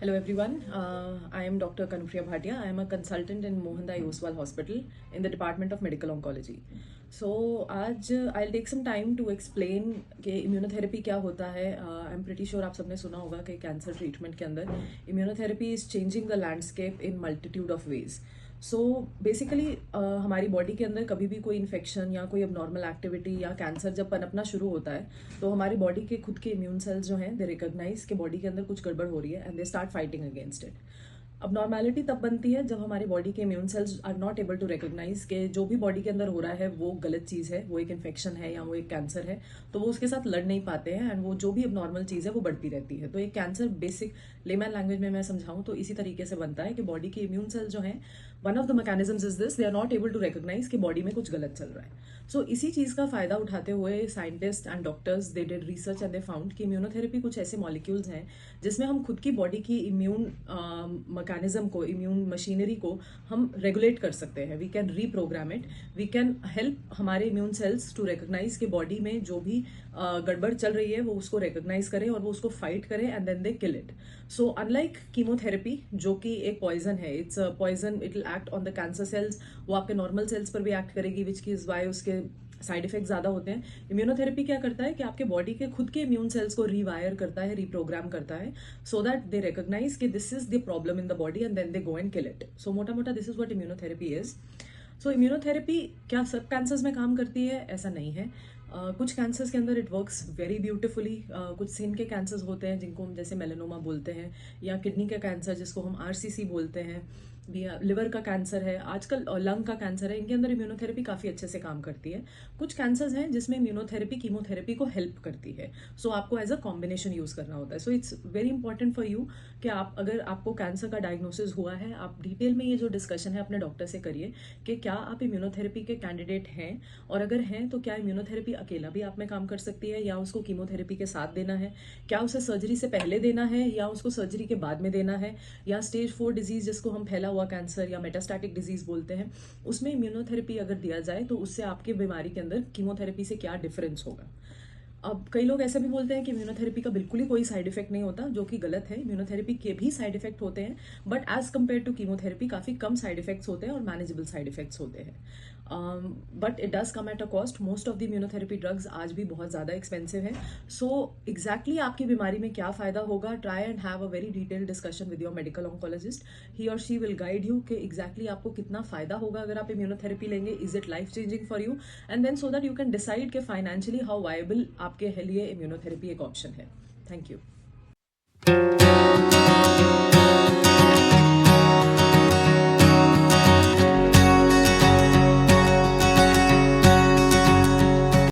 Hello everyone, I am Dr. Kanupriya Bhatia. I am a consultant in Mohandas Oswal Hospital in the Department of Medical Oncology. So आज I'll take some time to explain कि immunotherapy क्या होता है. I'm pretty sure आप सबने सुना होगा कि कैंसर ट्रीटमेंट के अंदर immunotherapy is changing the landscape in multitude of ways. So basically हमारी बॉडी के अंदर कभी भी कोई इन्फेक्शन या कोई अबनॉर्मल एक्टिविटी या कैंसर जब पनपना शुरू होता है तो हमारी बॉडी के खुद के इम्यून सेल्स जो हैं दे रिकॉग्नाइज कि बॉडी के अंदर कुछ गड़बड़ हो रही है and they start fighting against it. अब नॉर्मेलिटी तब बनती है जब हमारी बॉडी के immune cells are not able to recognise कि जो भी बॉडी के अंदर हो रहा है वो गलत चीज़ है, वो एक इन्फेक्शन है या वो एक कैंसर है, तो वो उसके साथ लड़ नहीं पाते हैं एंड वो जो भी अब नॉर्मल चीज़ है वो बढ़ती रहती है. तो एक कैंसर बेसिक लेमैन लैंग्वेज में मैं समझाऊं तो इसी तरीके से बनता है कि बॉडी के इम्यून सेल्स जो हैं one of the mechanisms is this, they are not able to recognise कि बॉडी में कुछ गलत चल रहा है. सो इसी चीज़ का फायदा उठाते हुए scientist and doctors they did research and they found कि इम्यूनोथेरेपी कुछ ऐसे मॉलिक्यूल्स हैं जिसमें हम खुद की बॉडी की इम्यून मैकेनिज्म को, इम्यून मशीनरी को हम रेगुलेट कर सकते हैं. We can reprogram it, we can help हमारे इम्यून सेल्स टू रिकॉग्नाइज कि बॉडी में जो भी गड़बड़ चल रही है वो उसको रिकॉग्नाइज करें और वो उसको फाइट करें and then they kill it. So unlike chemotherapy जो कि एक पॉइजन है, it's a poison, it will act on the cancer cells, वो आपके नॉर्मल सेल्स पर भी एक्ट करेगी विच की इज वाई उसके साइड इफेक्ट ज्यादा होते हैं. इम्यूनोथेरेपी क्या करता है कि आपके बॉडी के खुद के इम्यून सेल्स को रीवायर करता है, रीप्रोग्राम करता है सो दैट दे रिकॉग्नाइज कि this is the problem in the body and then they go and kill it. So मोटा मोटा this is what immunotherapy is. So immunotherapy क्या सब कैंसर्स में काम करती है? ऐसा नहीं है. कुछ कैंसर्स के अंदर इट वर्क्स वेरी ब्यूटिफुली. कुछ स्किन के कैंसर्स होते हैं जिनको हम जैसे मेलानोमा बोलते हैं, या किडनी का कैंसर जिसको हम आरसीसी बोलते हैं, लिवर का कैंसर है, आजकल लंग का कैंसर है, इनके अंदर इम्यूनोथेरेपी काफ़ी अच्छे से काम करती है. कुछ कैंसर्स हैं जिसमें इम्यूनोथेरेपी कीमोथेरेपी को हेल्प करती है. सो आपको एज अ कॉम्बिनेशन यूज़ करना होता है. So it's very important for you कि आप अगर आपको कैंसर का डायग्नोसिस हुआ है, आप डिटेल में ये जो डिस्कशन है अपने डॉक्टर से करिए कि क्या आप इम्यूनोथेरेपी के कैंडिडेट हैं, और अगर हैं तो क्या इम्यूनोथेरेपी अकेला भी आप में काम कर सकती है या उसको कीमोथेरेपी के साथ देना है, क्या उसे सर्जरी से पहले देना है या उसको सर्जरी के बाद में देना है, या स्टेज 4 डिजीज जिसको हम फैला हुआ कैंसर या मेटास्टैटिक डिजीज बोलते हैं उसमें इम्यूनोथेरेपी अगर दिया जाए तो उससे आपके बीमारी के अंदर कीमोथेरेपी से क्या डिफरेंस होगा. अब कई लोग ऐसे भी बोलते हैं कि इम्यूनोथेरेपी का बिल्कुल ही कोई साइड इफेक्ट नहीं होता, जो कि गलत है. इम्यूनोथेरेपी के भी साइड इफेक्ट होते हैं but as compared to chemotherapy काफ़ी कम साइड इफेक्ट्स होते हैं और मैनेजेबल साइड इफेक्ट्स होते हैं. But it does come at a cost. Most of the immunotherapy drugs आज भी बहुत ज़्यादा एक्सपेंसिव है. सो एग्जैक्टली आपकी बीमारी में क्या फ़ायदा होगा, try and have a very detailed discussion with your medical oncologist. He और शी विल गाइड यू कि एग्जैक्टली आपको कितना फ़ायदा होगा अगर आप इम्यूनोथेरेपी लेंगे. Is it life changing for you, and then so that you can decide कि फाइनेंशियली हाउ वायबल आपके लिए इम्यूनोथेरेपी एक ऑप्शन है. Thank you.